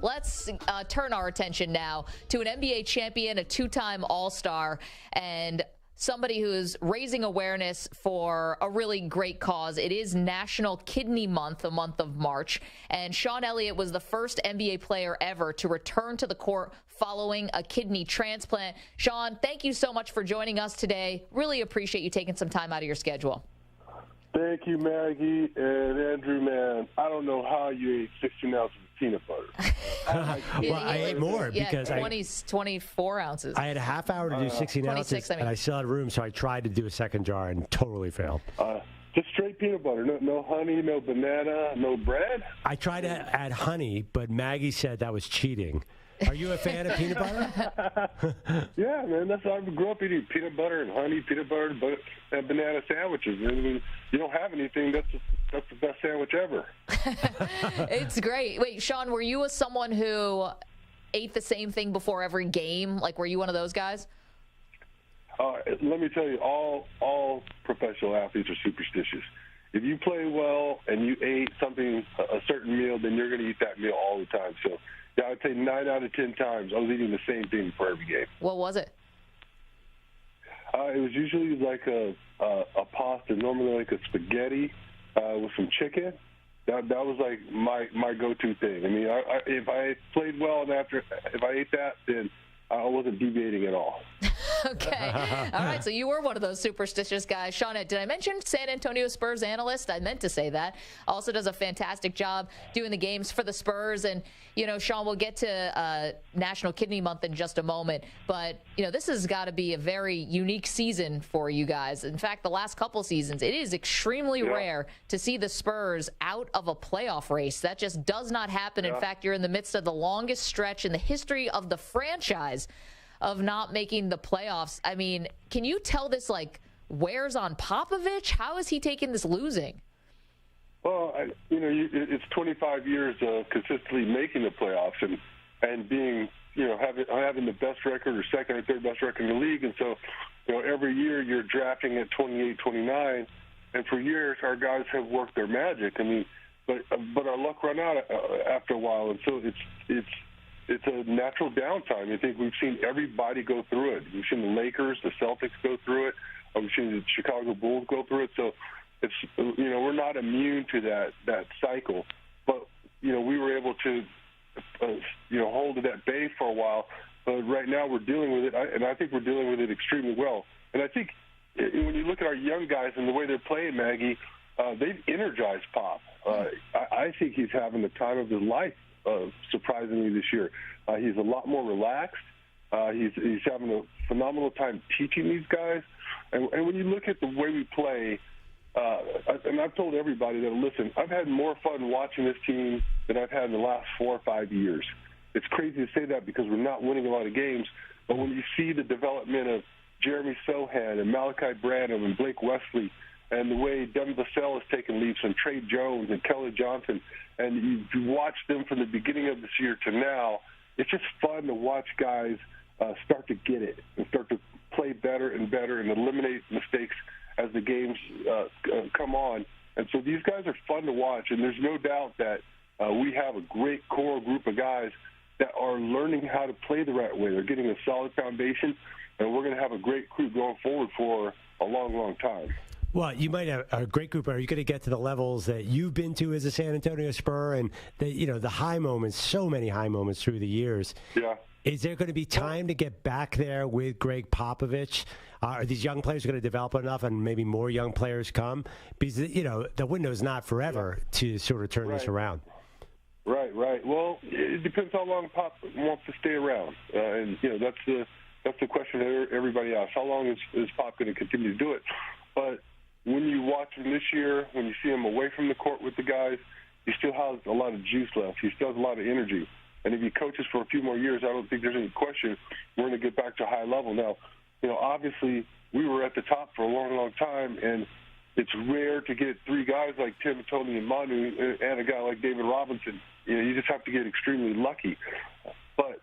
Let's turn our attention now to an NBA champion, a two-time All-Star, and somebody who is raising awareness for a really great cause. It is National Kidney Month, the month of March, and Sean Elliott was the first NBA player ever to return to the court following a kidney transplant. Sean, thank you so much for joining us today. Really appreciate you taking some time out of your schedule. Thank you, Maggie and Andrew, man. I don't know how you ate 16 ounces of peanut butter. I ate more because 24 ounces. I had a half hour to do 16 ounces, and I still had room, so I tried to do a second jar and totally failed. Just straight peanut butter, no honey, no banana, no bread? I tried to add honey, but Maggie said that was cheating. Are you a fan of peanut butter? Yeah, man. I grew up eating peanut butter and honey, peanut butter and banana sandwiches. And when you don't have anything, that's the best sandwich ever. It's great. Wait, Sean, were you someone who ate the same thing before every game? Like, were you one of those guys? Let me tell you, all professional athletes are superstitious. If you play well and you ate something, a certain meal, then you're going to eat that meal all the time. So, yeah, I'd say 9 out of 10 times I was eating the same thing for every game. What was it? It was usually like a pasta, normally like a spaghetti with some chicken. That was like my go-to thing. I mean, if I played well and if I ate that, then I wasn't deviating at all. Okay. All right. So you were one of those superstitious guys. Sean, did I mention San Antonio Spurs analyst? I meant to say that. Also does a fantastic job doing the games for the Spurs. And, Sean, we'll get to National Kidney Month in just a moment. But, this has got to be a very unique season for you guys. In fact, the last couple seasons, it is extremely rare to see the Spurs out of a playoff race. That just does not happen. In fact, you're in the midst of the longest stretch in the history of the franchise of not making the playoffs. I mean, can you tell this, wears on Popovich? How is he taking this losing? Well, it's 25 years of consistently making the playoffs and being, having the best record or second or third best record in the league. And so, every year you're drafting at 28, 29. And for years, our guys have worked their magic. I mean, but our luck run out after a while. And so it's a natural downtime. I think we've seen everybody go through it. We've seen the Lakers, the Celtics go through it. We've seen the Chicago Bulls go through it. So it's we're not immune to that cycle. But we were able to hold it at bay for a while. But right now we're dealing with it, and I think we're dealing with it extremely well. And I think when you look at our young guys and the way they're playing, Maggie, they've energized Pop. I think he's having the time of his life. Surprisingly this year. He's a lot more relaxed. He's having a phenomenal time teaching these guys. And when you look at the way we play, and I've told everybody that, listen, I've had more fun watching this team than I've had in the last 4 or 5 years. It's crazy to say that because we're not winning a lot of games, but when you see the development of Jeremy Sohan and Malachi Branham and Blake Wesley and the way Devin Vassell has taken leaps and Trey Jones and Kelly Johnson, and you watch them from the beginning of this year to now, it's just fun to watch guys start to get it and start to play better and better and eliminate mistakes as the games come on. And so these guys are fun to watch, and there's no doubt that we have a great core group of guys that are learning how to play the right way. They're getting a solid foundation, and we're going to have a great crew going forward for a long, long time. Well, you might have a great group. Are you going to get to the levels that you've been to as a San Antonio Spur and the high moments, so many high moments through the years? Yeah. Is there going to be time to get back there with Greg Popovich? Are these young players going to develop enough and maybe more young players come? Because, the window's not forever to sort of turn this around. Right. Well, it depends how long Pop wants to stay around. And, that's the question that everybody asks. How long is Pop going to continue to do it? But when you watch him this year, when you see him away from the court with the guys, he still has a lot of juice left. He still has a lot of energy. And if he coaches for a few more years, I don't think there's any question we're going to get back to a high level. Now, obviously we were at the top for a long, long time, and it's rare to get 3 guys like Tim, Tony, and Manu and a guy like David Robinson. You just have to get extremely lucky. But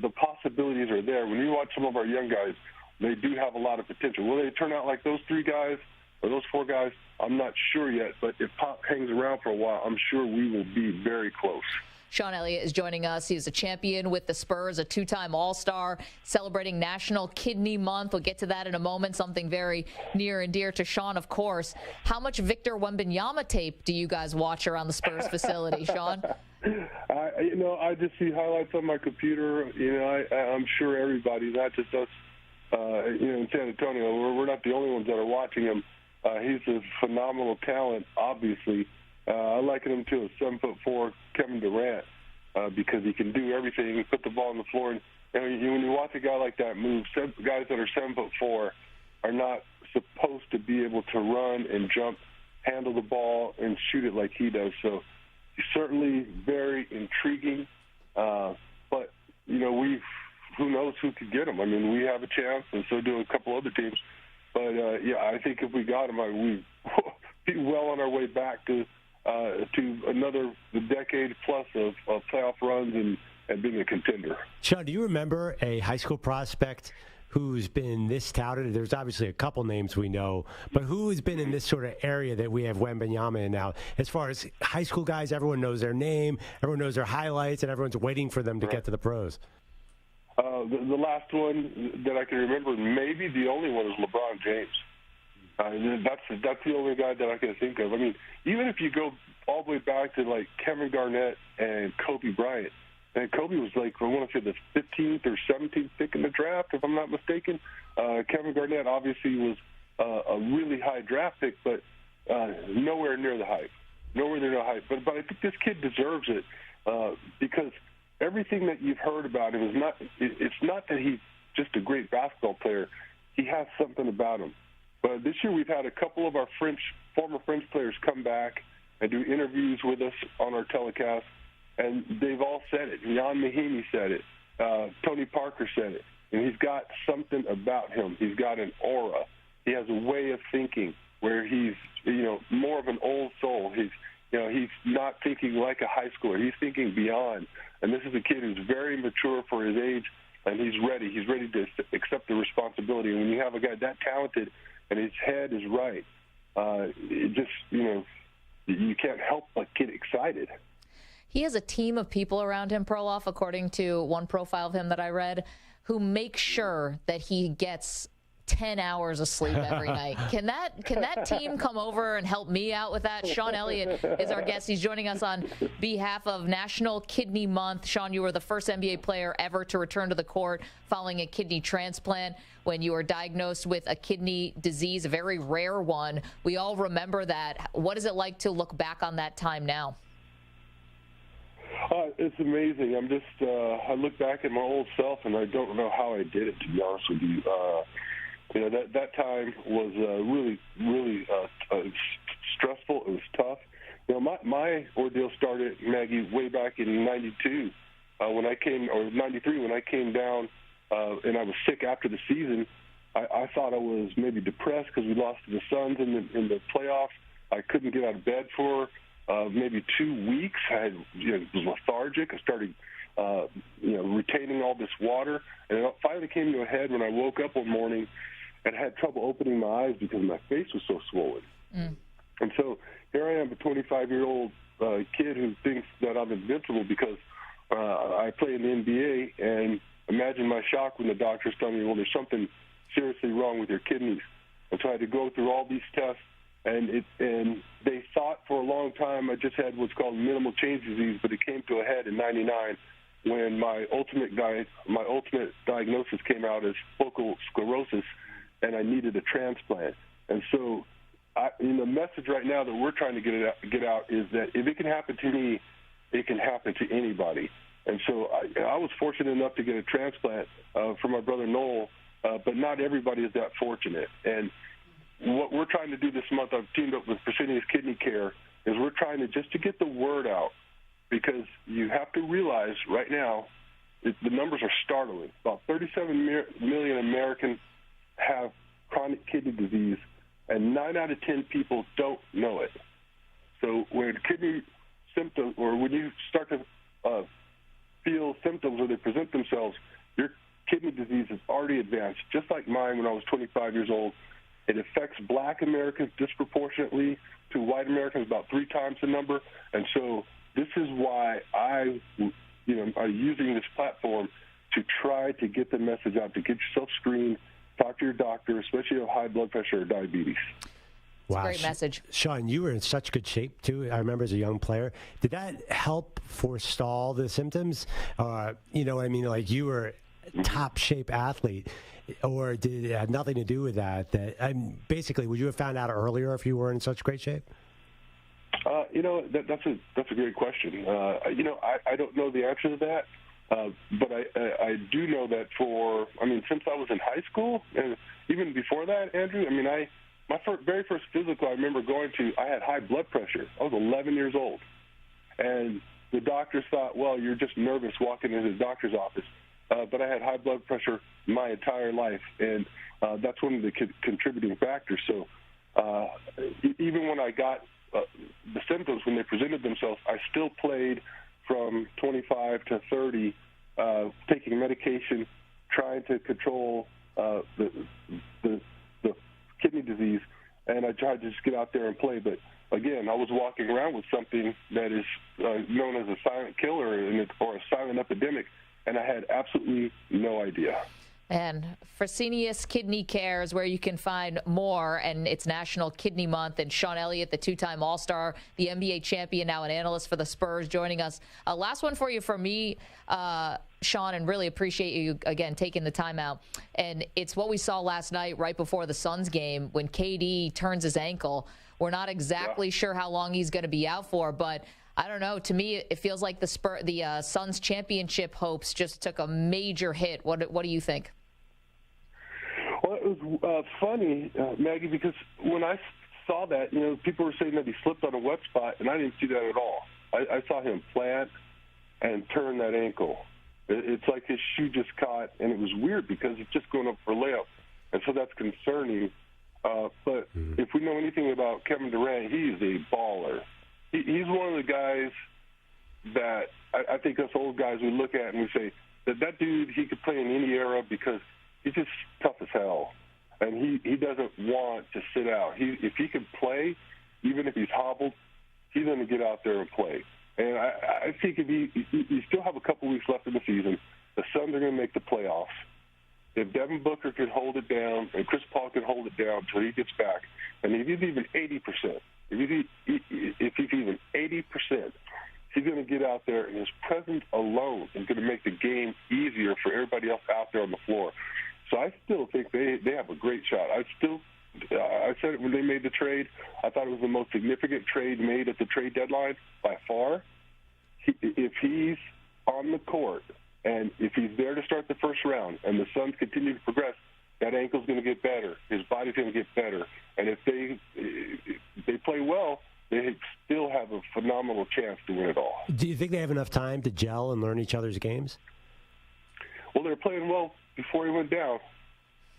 the possibilities are there. When you watch some of our young guys, they do have a lot of potential. Will they turn out like those 3 guys or those 4 guys? I'm not sure yet, but if Pop hangs around for a while, I'm sure we will be very close. Sean Elliott is joining us. He's a champion with the Spurs, a two-time All-Star, celebrating National Kidney Month. We'll get to that in a moment, something very near and dear to Sean, of course. How much Victor Wembanyama tape do you guys watch around the Spurs facility, Sean? I just see highlights on my computer. I'm sure everybody, not just us, in San Antonio, we're not the only ones that are watching him. He's a phenomenal talent, obviously. I liken him to a 7'4" Kevin Durant because he can do everything, put the ball on the floor. And when you watch a guy like that move, guys that are 7'4" are not supposed to be able to run and jump, handle the ball, and shoot it like he does. So he's certainly very intriguing. But, who knows who could get him? I mean, we have a chance, and so do a couple other teams. But, I think if we got him, we'd be well on our way back to another decade plus of playoff runs and being a contender. Sean, do you remember a high school prospect who's been this touted? There's obviously a couple names we know, but who has been in this sort of area that we have Wembanyama in now? As far as high school guys, everyone knows their name, everyone knows their highlights, and everyone's waiting for them to get to the pros. The last one that I can remember, maybe the only one, is LeBron James. That's the only guy that I can think of. I mean, even if you go all the way back to like Kevin Garnett and Kobe Bryant, and Kobe was like, I want to say the 15th or 17th pick in the draft, if I'm not mistaken. Kevin Garnett obviously was a really high draft pick, but nowhere near the hype. Nowhere near the hype. But I think this kid deserves it because everything that you've heard about him it's not that he's just a great basketball player. He has something about him. But this year we've had a couple of our former French players come back and do interviews with us on our telecast, and they've all said it. Jan Mahinmi said it. Tony Parker said it. And he's got something about him. He's got an aura. He has a way of thinking where he's, more of an old soul. He's not thinking like a high schooler. He's thinking beyond. And this is a kid who's very mature for his age, and he's ready. He's ready to accept the responsibility. And when you have a guy that talented and his head is right, it just, you can't help but get excited. He has a team of people around him, Perloff, according to one profile of him that I read, who make sure that he gets 10 hours of sleep every night. Can that team come over and help me out with that? Sean Elliott is our guest. He's joining us on behalf of National Kidney Month. Sean, you were the first NBA player ever to return to the court following a kidney transplant when you were diagnosed with a kidney disease, a very rare one. We all remember that. What is it like to look back on that time now? It's amazing. I'm just, I look back at my old self, and I don't know how I did it, to be honest with you. That time was really, really stressful. It was tough. My ordeal started, Maggie, way back in '92 when I came, or '93 when I came down, and I was sick after the season. I thought I was maybe depressed because we lost to the Suns in the playoffs. I couldn't get out of bed for maybe 2 weeks. I was lethargic. I started, retaining all this water, and it finally came to a head when I woke up one morning and had trouble opening my eyes because my face was so swollen. And so here I am, a 25-year-old kid who thinks that I'm invincible because I play in the NBA, and imagine my shock when the doctors tell me, well, there's something seriously wrong with your kidneys. And so I had to go through all these tests, and they thought for a long time I just had what's called minimal change disease, but it came to a head in '99 when my ultimate diagnosis came out as focal sclerosis, and I needed a transplant. And so the message right now that we're trying to get out is that if it can happen to me, it can happen to anybody. And so I was fortunate enough to get a transplant from my brother Noel, but not everybody is that fortunate. And what we're trying to do this month, I've teamed up with Fresenius Kidney Care, is we're trying to get the word out, because you have to realize right now the numbers are startling. About 37 million Americans have chronic kidney disease, and 9 out of 10 people don't know it. So when kidney symptoms, or when you start to feel symptoms or they present themselves, your kidney disease is already advanced, just like mine when I was 25 years old. It affects black Americans disproportionately to white Americans, about 3 times the number. And so this is why I'm using this platform to try to get the message out, to get yourself screened, talk to your doctor, especially if you have high blood pressure or diabetes. Wow. Great message. Sean, you were in such good shape, too. I remember as a young player. Did that help forestall the symptoms? You know what I mean? Like, you were a top-shape athlete, or did it have nothing to do with that? Basically, would you have found out earlier if you were in such great shape? That's a great question. I don't know the answer to that, but I do know that since I was in high school, and even before that, Andrew, my very first physical I remember going to, I had high blood pressure. I was 11 years old. And the doctors thought, well, you're just nervous walking into the doctor's office. But I had high blood pressure my entire life, and that's one of the contributing factors. So even when I got the symptoms, when they presented themselves, I still played from 25 to 30, taking medication, trying to control the kidney disease, and I tried to just get out there and play. But again, I was walking around with something that is known as a silent killer or a silent epidemic, and I had absolutely no idea. And Fresenius Kidney Care is where you can find more, and it's National Kidney Month. And Sean Elliott, the two-time All-Star, the NBA champion, now an analyst for the Spurs, joining us. Last one for you from me, Sean, and really appreciate you, again, taking the time out. And it's what we saw last night right before the Suns game when KD turns his ankle. We're not exactly sure how long he's going to be out for, but I don't know. To me, it feels like the Suns championship hopes just took a major hit. What do you think? Well, it was funny, Maggie, because when I saw that, people were saying that he slipped on a wet spot, and I didn't see that at all. I saw him plant and turn that ankle. It's like his shoe just caught, and it was weird because it's just going up for a layup, and so that's concerning. But if we know anything about Kevin Durant, he's a baller. He's one of the guys that I think us old guys, we look at and we say that dude, he could play in any era because he's just tough as hell, and he doesn't want to sit out. If he can play, even if he's hobbled, he's going to get out there and play. And I think if you still have a couple weeks left in the season, the Suns are going to make the playoffs. If Devin Booker can hold it down and Chris Paul can hold it down until he gets back, and if he's even 80%, if he's even 80%, he's going to get out there, and his presence alone is going to make the game easier for everybody else out there on the floor. So I still think they have a great shot. I said it when they made the trade. I thought it was the most significant trade made at the trade deadline by far. If he's on the court and if he's there to start the first round and the Suns continue to progress, that ankle's going to get better. His body's going to get better. And if they play well, they still have a phenomenal chance to win it all. Do you think they have enough time to gel and learn each other's games? Well, they're playing well before he went down.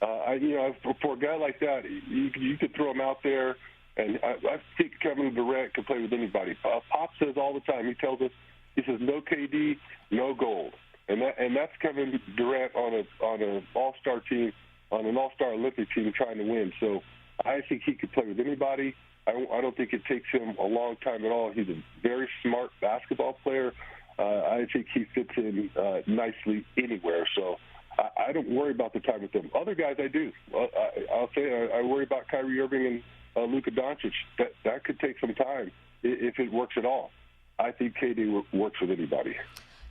For a guy like that, you could throw him out there, and I think Kevin Durant can play with anybody. Pop says all the time, he tells us, he says, no KD, no gold. And that's Kevin Durant on an all-star team, on an all-star Olympic team trying to win. So I think he could play with anybody. I don't think it takes him a long time at all. He's a very smart basketball player. I think he fits in nicely anywhere. So I don't worry about the time with them. Other guys I do. I'll say I worry about Kyrie Irving and Luka Doncic. That could take some time if it works at all. I think KD works with anybody.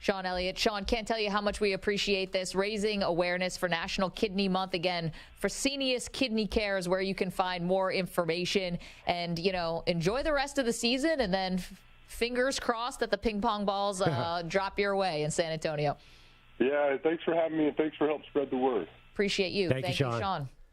Sean Elliott. Sean, can't tell you how much we appreciate this. Raising awareness for National Kidney Month. Again, Fresenius Kidney Care is where you can find more information. And, enjoy the rest of the season. And then fingers crossed that the ping pong balls drop your way in San Antonio. Yeah, thanks for having me, and thanks for helping spread the word. Appreciate you. Thank you, Sean.